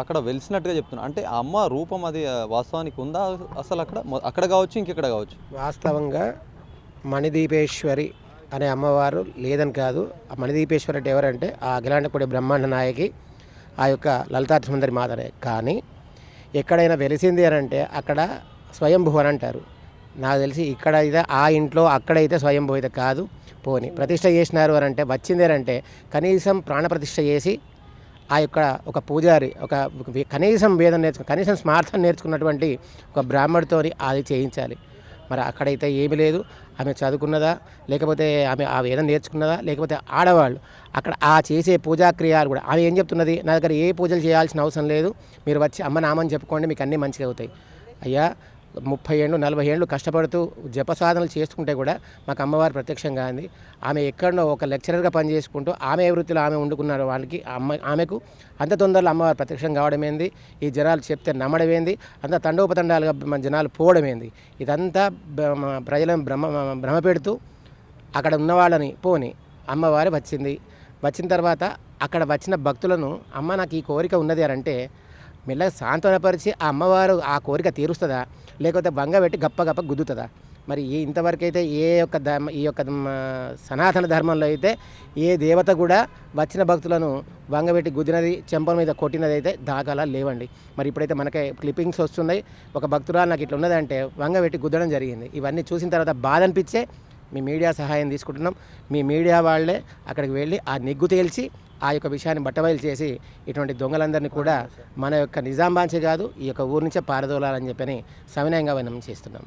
అక్కడ వెలిసినట్టుగా చెప్తున్నారు. అంటే ఆ అమ్మ రూపం అది వాస్తవానికి ఉందా అసలు అక్కడ? అక్కడ కావచ్చు, ఇంకెక్కడ కావచ్చు. వాస్తవంగా మణిదీపేశ్వరి అనే అమ్మవారు లేదని కాదు. ఆ మణిదీపేశ్వరి అంటే ఎవరంటే ఆ అఖిలాండకోటి బ్రహ్మాండ నాయకి ఆ యొక్క లలితా సుందరి మాతనే. కానీ ఎక్కడైనా వెలిసింది అని అంటే అక్కడ స్వయంభూ అని అంటారు. నాకు తెలిసి ఇక్కడ అయితే ఆ ఇంట్లో అక్కడైతే స్వయంభూ అయితే కాదు. పోని ప్రతిష్ట చేసినారు అని అంటే వచ్చింది అని అంటే కనీసం ప్రాణప్రతిష్ఠ చేసి ఆ యొక్క ఒక పూజారి ఒక కనీసం వేదం కనీసం స్మార్థం నేర్చుకున్నటువంటి ఒక బ్రాహ్మడితో అది చేయించాలి. మరి అక్కడైతే ఏమీ లేదు. ఆమె చదువుకున్నదా, లేకపోతే ఆమె ఆ వేదం నేర్చుకున్నదా, లేకపోతే ఆడవాళ్ళు అక్కడ ఆ చేసే పూజాక్రియాలు కూడా ఆమె ఏం చెప్తున్నది, నా దగ్గర ఏ పూజలు చేయాల్సిన అవసరం లేదు, మీరు వచ్చి అమ్మ నామని చెప్పుకోండి, మీకు అన్నీ మంచిగా అవుతాయి. అయ్యా 30 ఏళ్ళు 40 ఏళ్ళు కష్టపడుతూ జపసాధనలు చేసుకుంటే కూడా మాకు అమ్మవారు ప్రత్యక్షంగా అంది. ఆమె ఎక్కడో ఒక లెక్చరర్గా పనిచేసుకుంటూ ఆమె వృత్తిలో ఆమె వండుకున్నారు. వాళ్ళకి ఆమెకు అంత తొందరలో అమ్మవారు ప్రత్యక్షం కావడమేంది, ఈ జనాలు చెప్తే నమ్మడమేంది, అంత తండోపతండాలుగా మన జనాలు పోవడమేంది, ఇదంతా ప్రజలను భ్రమ పెడుతూ అక్కడ ఉన్న వాళ్ళని పోని అమ్మవారు వచ్చింది. వచ్చిన తర్వాత అక్కడ వచ్చిన భక్తులను అమ్మ నాకు ఈ కోరిక ఉన్నది అని అంటే మెల్లగా సాంత్వనపరిచి ఆ అమ్మవారు ఆ కోరిక తీరుస్తుందా, లేకపోతే పెట్టి గప్ప గుద్దుతుందా? మరి ఇంతవరకు అయితే ఈ యొక్క సనాతన ధర్మంలో అయితే ఏ దేవత కూడా వచ్చిన భక్తులను పెట్టి గుద్దినది, చెంపల మీద కొట్టినది అయితే దాఖలా లేవండి. మరి ఇప్పుడైతే మనకే క్లిప్పింగ్స్ వస్తున్నాయి. ఒక భక్తురాలు నాకు ఇట్లా ఉన్నదంటే పెట్టి గుద్దడం జరిగింది. ఇవన్నీ చూసిన తర్వాత బాధ అనిపించే మీ మీడియా సహాయం తీసుకుంటున్నాం. మీ మీడియా వాళ్ళే అక్కడికి వెళ్ళి ఆ నిగ్గు తేల్చి ఆ యొక్క విషయాన్ని బట్టబయలు చేసి ఇటువంటి దొంగలందరినీ కూడా మన యొక్క నిజాం బాంచే కాదు, ఈ యొక్క ఊరి నుంచే పారదోలాలని చెప్పని సవినయంగా విన్నపం చేస్తున్నాం.